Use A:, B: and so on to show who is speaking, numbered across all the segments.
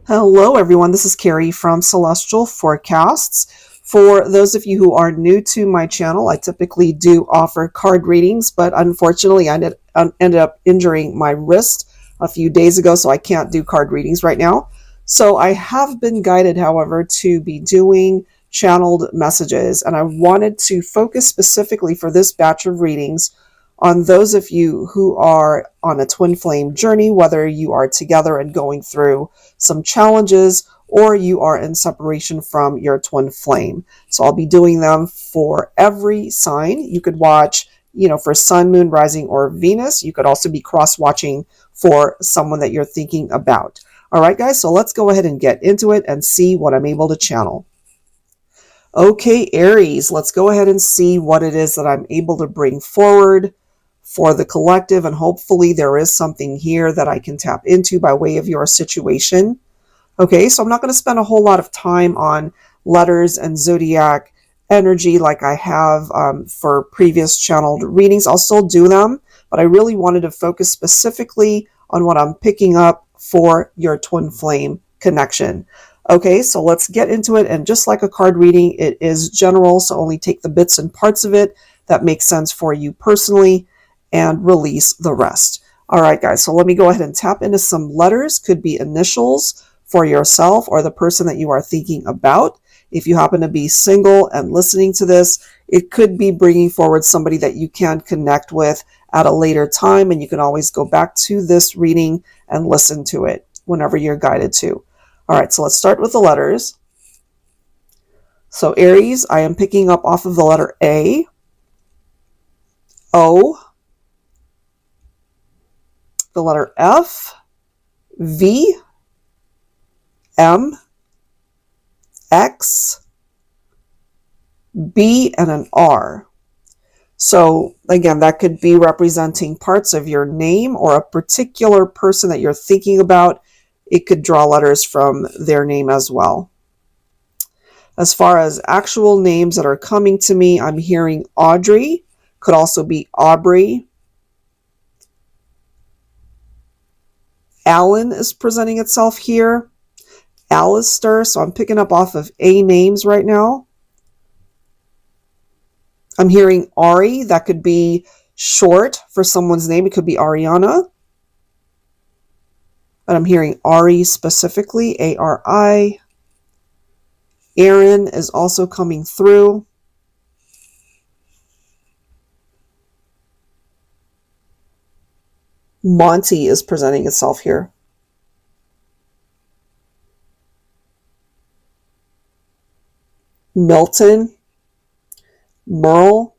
A: Hello, everyone. This is Carrie from Celestial Forecasts. For those of you who are new to my channel, I typically do offer card readings, but unfortunately, I ended up injuring my wrist a few days ago, so I can't do card readings right now. So I have been guided, however, to be doing channeled messages, and I wanted to focus specifically for this batch of readings on those of you who are on a twin flame journey, whether you are together and going through some challenges or you are in separation from your twin flame. So I'll be doing them for every sign. You could watch, for Sun, Moon, Rising, or Venus. You could also be cross-watching for someone that you're thinking about. All right, guys, so let's go ahead and get into it and see what I'm able to channel. Okay, Aries, let's go ahead and see what it is that I'm able to bring forward for the collective, and hopefully there is something here that I can tap into by way of your situation. Okay, so I'm not going to spend a whole lot of time on letters and zodiac energy like I have for previous channeled readings. I'll still do them, but I really wanted to focus specifically on what I'm picking up for your twin flame connection. Okay, so let's get into it. And just like a card reading, it is general, so only take the bits and parts of it that make sense for you personally and release the rest. All right, guys, so let me go ahead and tap into some letters. Could be initials for yourself or the person that you are thinking about. If you happen to be single and listening to this, it could be bringing forward somebody that you can connect with at a later time, and you can always go back to this reading and listen to it whenever you're guided to. All right, so let's start with the letters. So Aries, I am picking up off of the letter A, O, the letter F, V, M, X, B, and an R. So again, that could be representing parts of your name or a particular person that you're thinking about. It could draw letters from their name as well. As far as actual names that are coming to me, I'm hearing Audrey, could also be Aubrey. Alan is presenting itself here. Alistair, so I'm picking up off of A names right now. I'm hearing Ari, that could be short for someone's name. It could be Ariana. But I'm hearing Ari specifically, A-R-I. Aaron is also coming through. Monty is presenting itself here. Milton, Merle.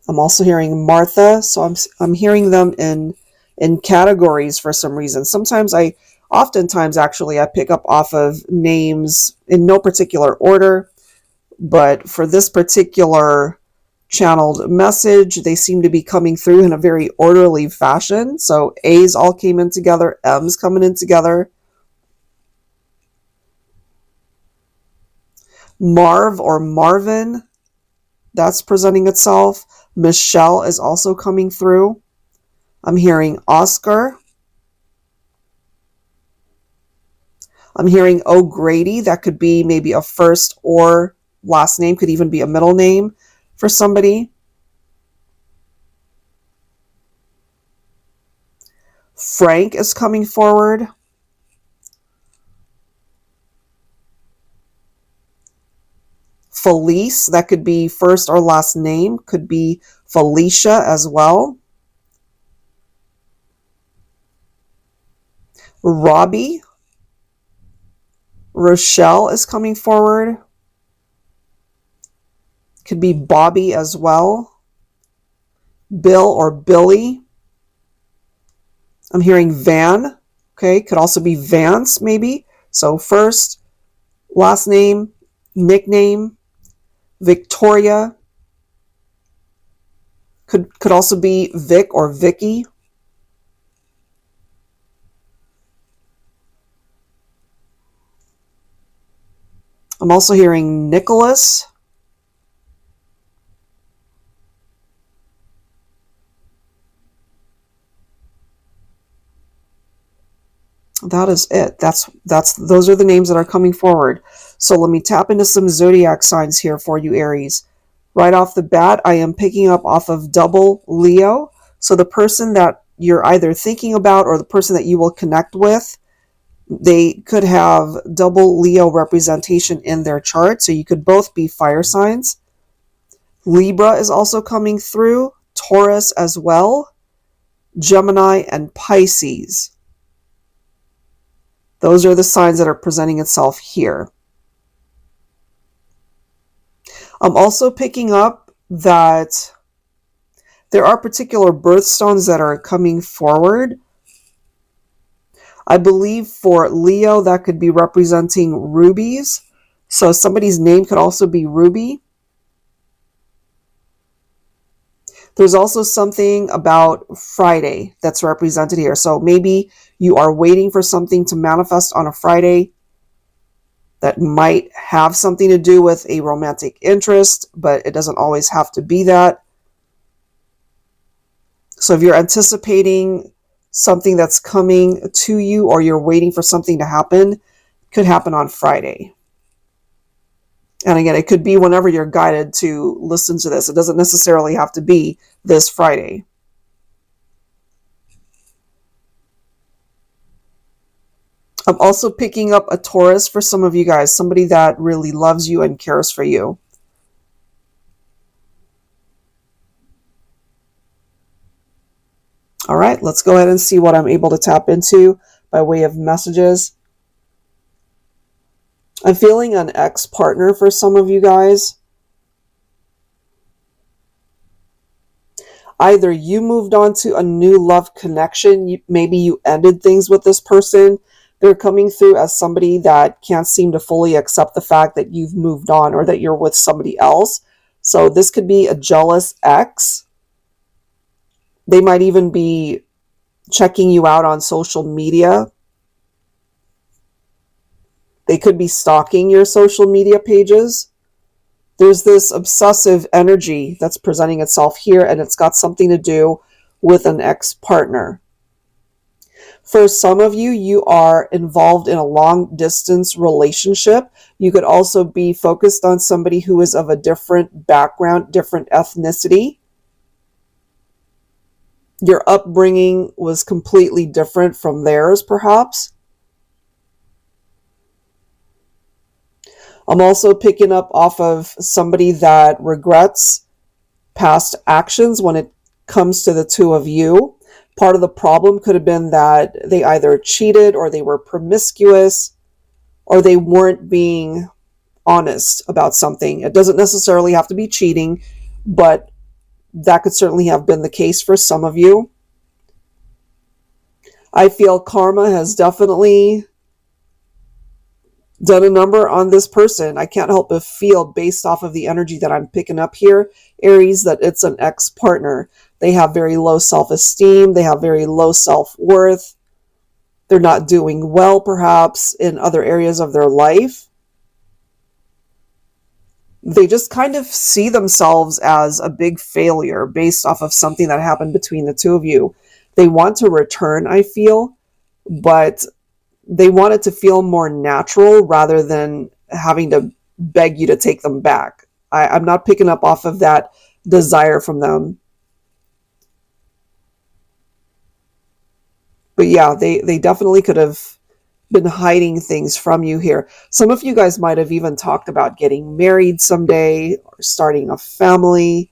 A: I'm also hearing Martha, so I'm hearing them in categories for some reason. Oftentimes actually, I pick up off of names in no particular order, but for this particular channeled message, they seem to be coming through in a very orderly fashion. So A's all came in together, M's coming in together. Marv or Marvin, that's presenting itself. Michelle is also coming through. I'm hearing Oscar. I'm hearing O'Grady. That could be maybe a first or last name, could even be a middle name for somebody. Frank is coming forward. Felice, that could be first or last name, could be Felicia as well. Robbie. Rochelle is coming forward. Could be Bobby as well. Bill or Billy. I'm hearing Van. Okay, could also be Vance maybe. So first, last name, nickname. Victoria. Could also be Vic or Vicky. I'm also hearing Nicholas. That is it. Those are the names that are coming forward. So let me tap into some zodiac signs here for you, Aries. Right off the bat, I am picking up off of double Leo. So the person that you're either thinking about or the person that you will connect with, they could have double Leo representation in their chart. So you could both be fire signs. Libra is also coming through, Taurus as well, Gemini, and Pisces. Those are the signs that are presenting itself here. I'm also picking up that there are particular birthstones that are coming forward. I believe for Leo, that could be representing rubies. So somebody's name could also be Ruby. There's also something about Friday that's represented here. So maybe you are waiting for something to manifest on a Friday that might have something to do with a romantic interest, but it doesn't always have to be that. So if you're anticipating something that's coming to you or you're waiting for something to happen, it could happen on Friday. And again, it could be whenever you're guided to listen to this. It doesn't necessarily have to be this Friday. I'm also picking up a Taurus for some of you guys, somebody that really loves you and cares for you. All right, let's go ahead and see what I'm able to tap into by way of messages. I'm feeling an ex-partner for some of you guys. Either you moved on to a new love connection, maybe you ended things with this person. They're coming through as somebody that can't seem to fully accept the fact that you've moved on or that you're with somebody else. So this could be a jealous ex. They might even be checking you out on social media. They could be stalking your social media pages. There's this obsessive energy that's presenting itself here, and it's got something to do with an ex-partner. For some of you, you are involved in a long-distance relationship. You could also be focused on somebody who is of a different background, different ethnicity. Your upbringing was completely different from theirs, perhaps. I'm also picking up off of somebody that regrets past actions when it comes to the two of you. Part of the problem could have been that they either cheated or they were promiscuous or they weren't being honest about something. It doesn't necessarily have to be cheating, but that could certainly have been the case for some of you. I feel karma has definitely done a number on this person. I can't help but feel, based off of the energy that I'm picking up here, Aries, that it's an ex-partner. They have very low self-esteem. They have very low self-worth. They're not doing well, perhaps, in other areas of their life. They just kind of see themselves as a big failure based off of something that happened between the two of you. They want to return, I feel, but they want it to feel more natural rather than having to beg you to take them back. I'm not picking up off of that desire from them. But yeah, they definitely could have been hiding things from you here. Some of you guys might have even talked about getting married someday or starting a family,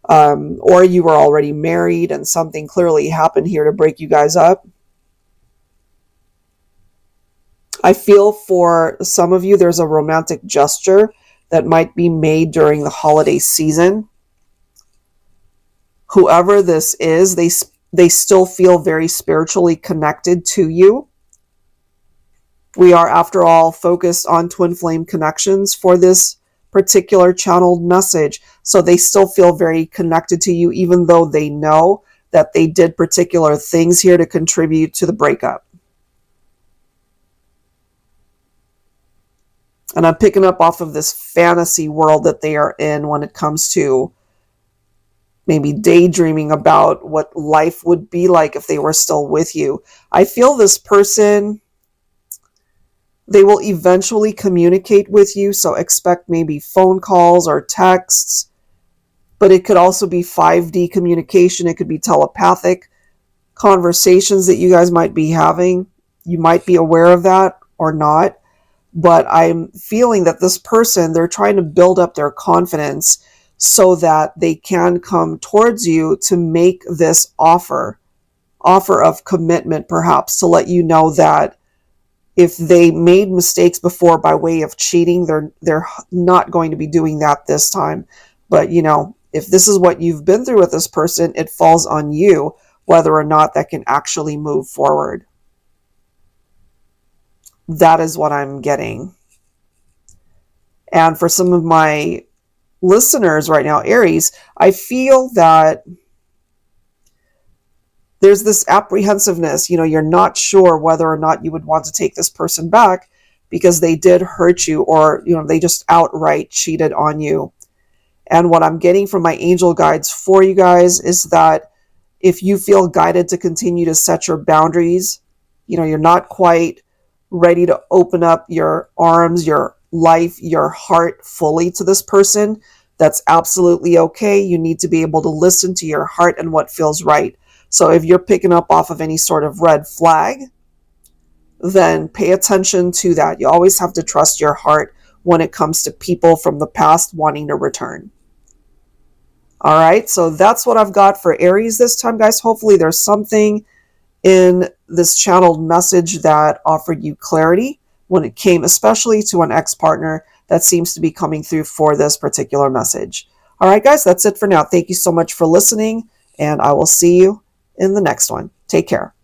A: or you were already married and something clearly happened here to break you guys up. I feel for some of you there's a romantic gesture that might be made during the holiday season. Whoever this is, they still feel very spiritually connected to you. We are, after all, focused on twin flame connections for this particular channeled message. So they still feel very connected to you, even though they know that they did particular things here to contribute to the breakup. And I'm picking up off of this fantasy world that they are in when it comes to maybe daydreaming about what life would be like if they were still with you. I feel this person, they will eventually communicate with you, so expect maybe phone calls or texts, but it could also be 5D communication. It could be telepathic conversations that you guys might be having. You might be aware of that or not, but I'm feeling that this person, they're trying to build up their confidence so that they can come towards you to make this offer of commitment, perhaps to let you know that if they made mistakes before by way of cheating, they're not going to be doing that this time. But if this is what you've been through with this person, it falls on you whether or not that can actually move forward. That is what I'm getting. And for some of my listeners right now, Aries, I feel that there's this apprehensiveness. You're not sure whether or not you would want to take this person back because they did hurt you, or they just outright cheated on you. And what I'm getting from my angel guides for you guys is that if you feel guided to continue to set your boundaries, you're not quite ready to open up your arms, your life, your heart fully to this person, that's absolutely okay. You need to be able to listen to your heart and what feels right. So if you're picking up off of any sort of red flag, then pay attention to that. You always have to trust your heart when it comes to people from the past wanting to return. All right, so that's what I've got for Aries this time, guys. Hopefully there's something in this channeled message that offered you clarity when it came especially to an ex-partner that seems to be coming through for this particular message. All right, guys, that's it for now. Thank you so much for listening, and I will see you in the next one. Take care.